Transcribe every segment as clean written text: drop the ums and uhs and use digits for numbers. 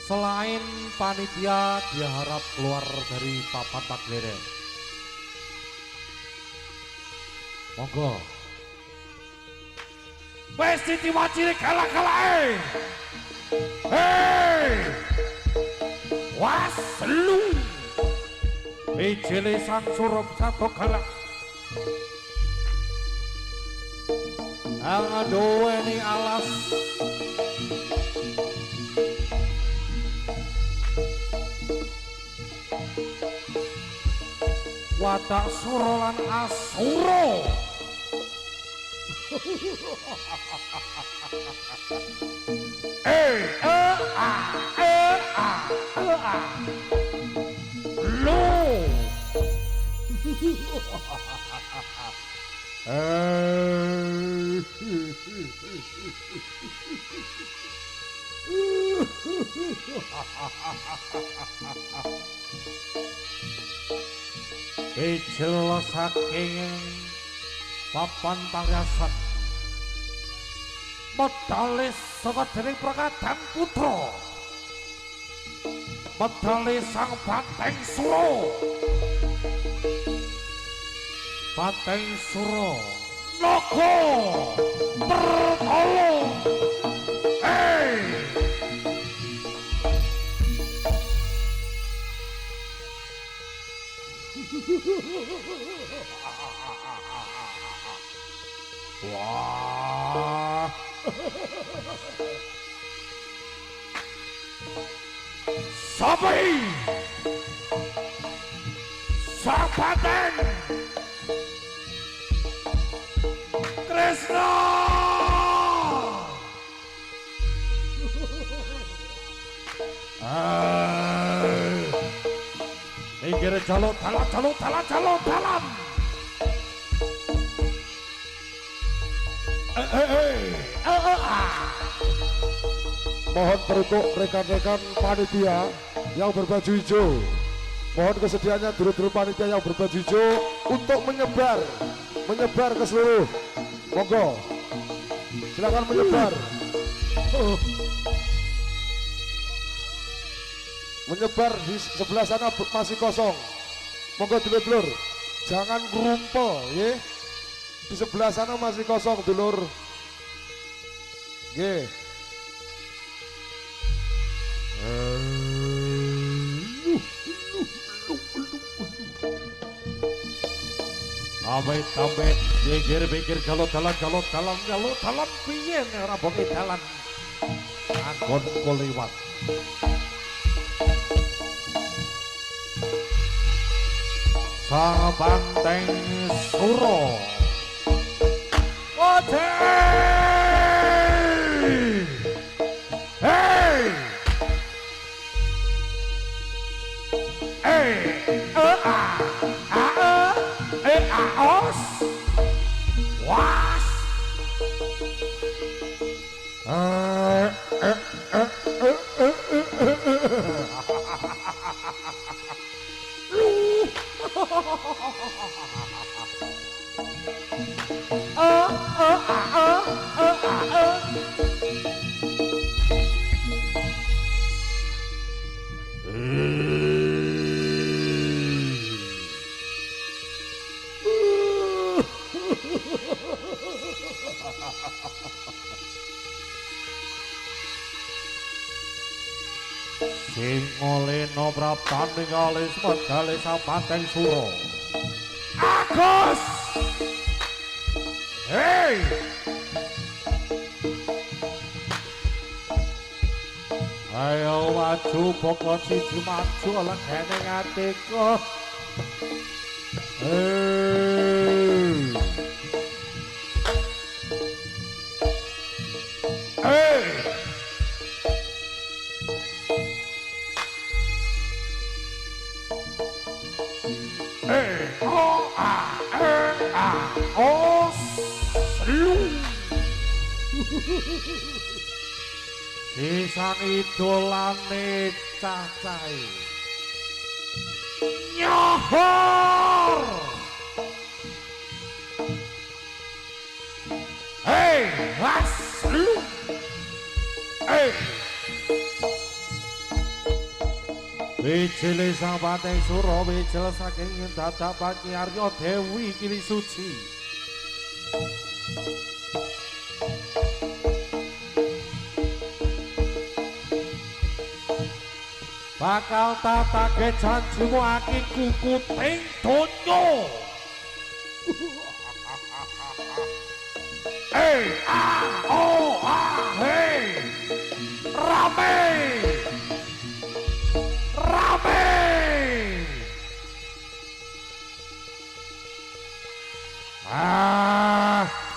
Selain panitia, dia harap keluar dari papan takliran. Monggo. Wes diwaciri kalah-kalah. Hei! Was lu. Ijele sang surup satu galak. Duweni alas. Watak suro lan asuro. Lu. Ijel saking papan pangriasan medhalis saka dening Prakadang Putra, medhalis sang Banteng Suro. Banteng Suro Naga Pertolong. Wah. Sapi. Sang Banteng Kresna. Minggir jaluk dalan. Mohon teruntuk rekan-rekan panitia yang berbaju hijau. Mohon kesediaannya dulu panitia yang berbaju hijau untuk menyebar ke seluruh. Monggo, silakan menyebar. Menyebar di sebelah sana masih kosong. Monggo dulur-dulur, jangan ngumpul, ya. Di sebelah sana masih kosong, dulur. Nggih. Amit pinggir jaluk dalan piye nek ora bonge dalan anggon kuliwat. Sang Banteng Suro. Was. Sing ngoleno praptane kalis medale Sang Banteng Suro. Agus. Hei. Ayo maju pokok siji maju lenggene atiku. Sisan idolane cacai nyohor. Hei has lu Wijile sang Patih Sura wijil saking dadak Pati Arya Dewi Kili Suci bakal tatake janjimu aki kukuting donya rame rame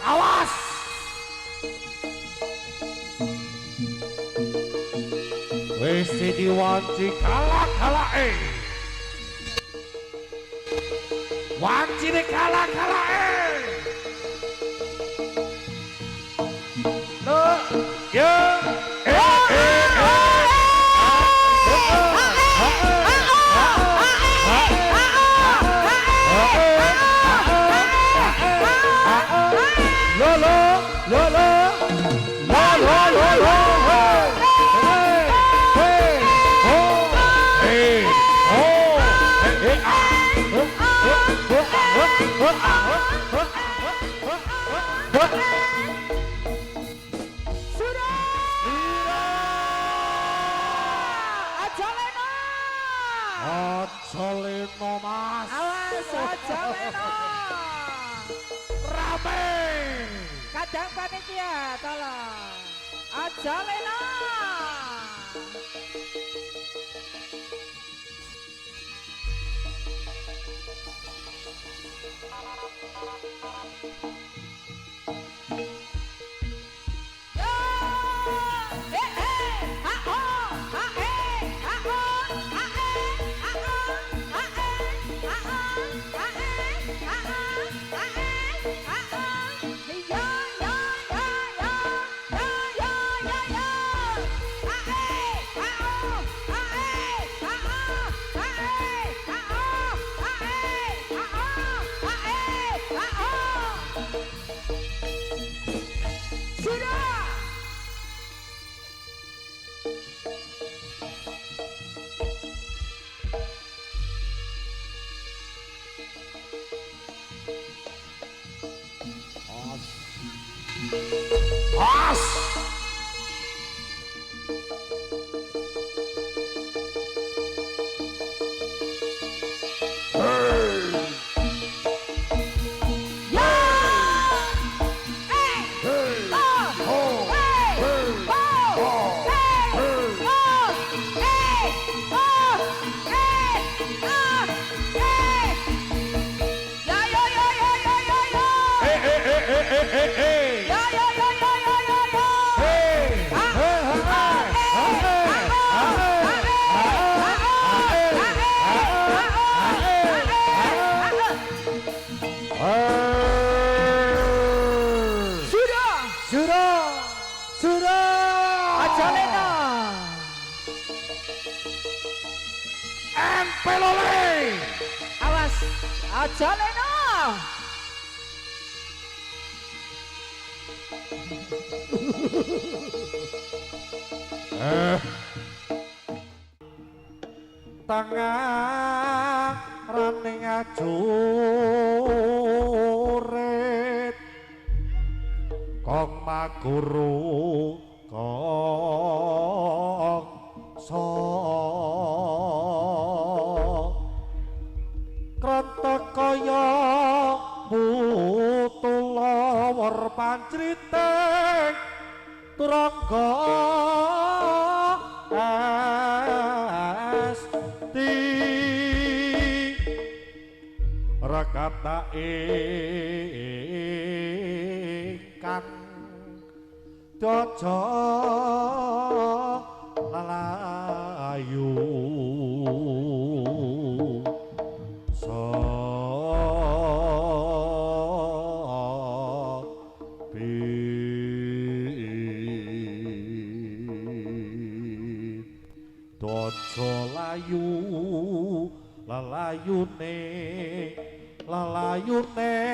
awas wis diwanci kalah-kalahe wancine kalah-kalahe lo ya Ajaleno mas awas ajaleno rame kadang panitia tolong ajaleno as ajaleno empelole awas ajaleno tengah raning ajurit kong maguru kong so krentek kaya butulawar pancriteng turangga esti rakata ingkang dojo lalayu dojo layu lalayune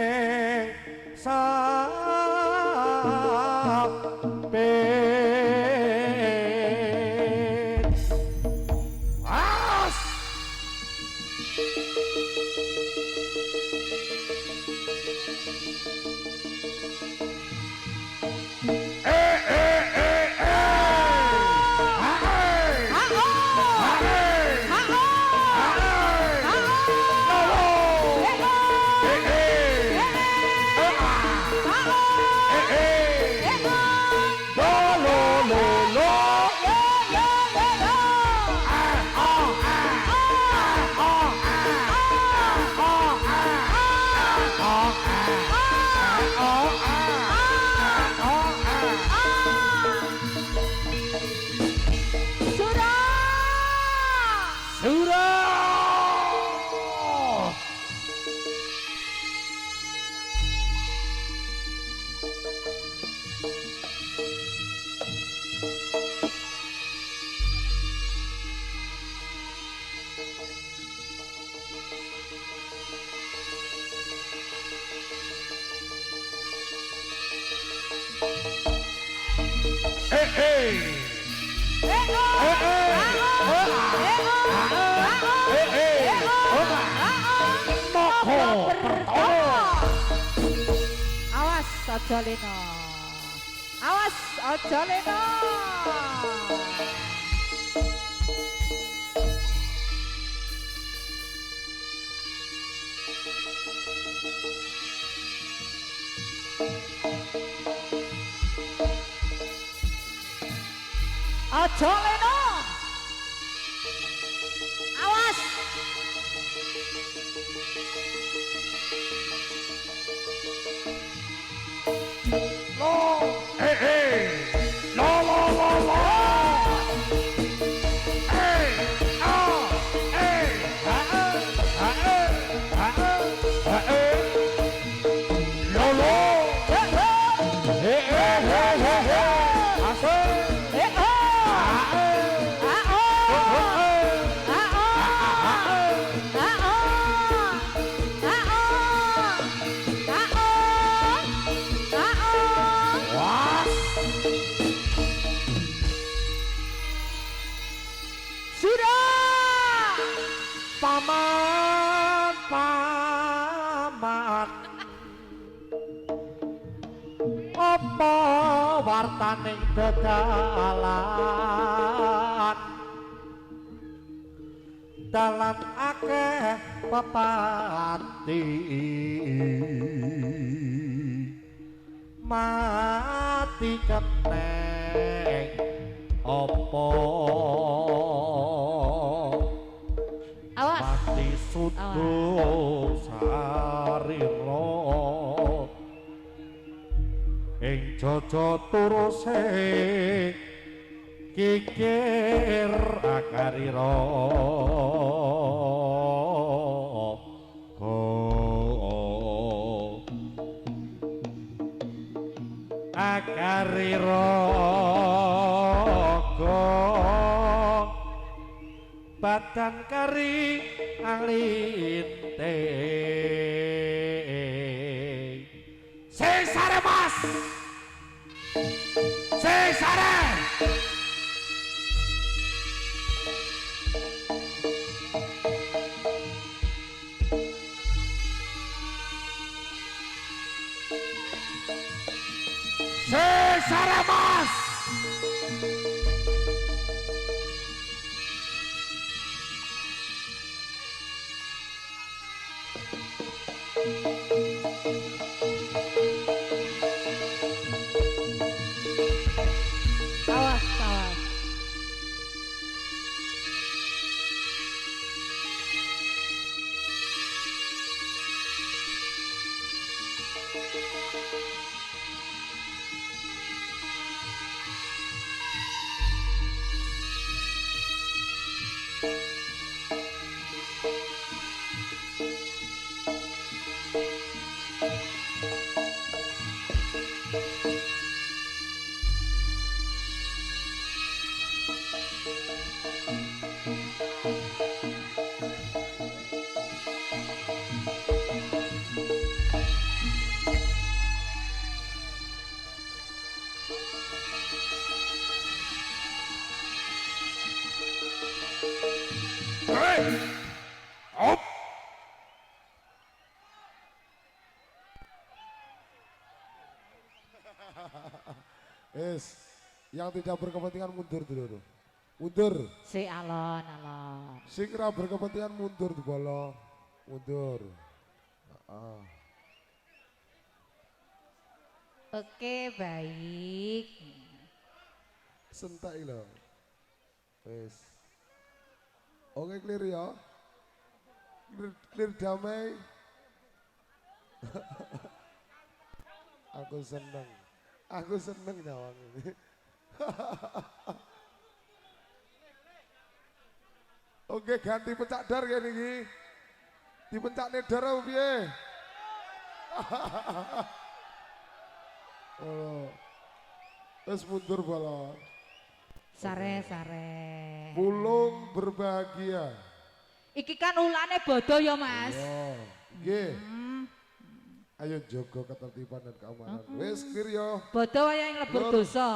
Awas aja leno. Awas aja leno. Aja leno. Awas. Paman, paman, apa wartaning dedalan, dalan akeh pepati, mati keneng apa. Mati sudo sarira ing jaja turuse kikir akarira akarira badan kari alinte sesare mas sesare sesare mas Awas, awas. Op. yang tidak berkepentingan mundur dulu. Mundur. Si alon alon. Sing ora berkepentingan mundur dibolo. Mundur. Heeh. Oke, baik. Sentak lho. Oke, clear ya. Clear damai. Aku seneng nyawang ini. Oke, ganti pencak dar ya niki. Dipencak dar apa piye? Oh. Terus mundur bola. Sare. Pulung berbahagia. Iki kan ulane bodo ya, Mas. Oh, nggih. Ayo jaga ketertiban dan keamanan. Wis clear ya. Bodo wayahe nglebur dosa.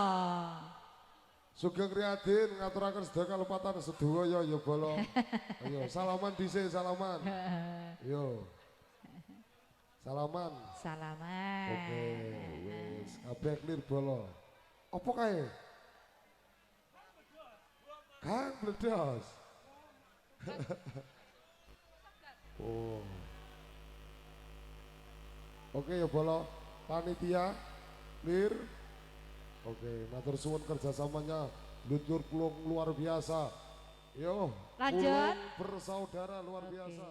Sugeng Riyadin ngaturaken sedaya kalepatan sedaya ya bola. Ayo salaman dhisik salaman. Yo. Salaman. Salaman. Oke, wis kabeh clear bola. Apa kae? Kang bledos. Oh. Oke ya bola panitia clear. Oke, matur suwun kerjasamanya Lutur Pulung luar biasa. Yo, Lanjut. Pulung bersaudara luar biasa.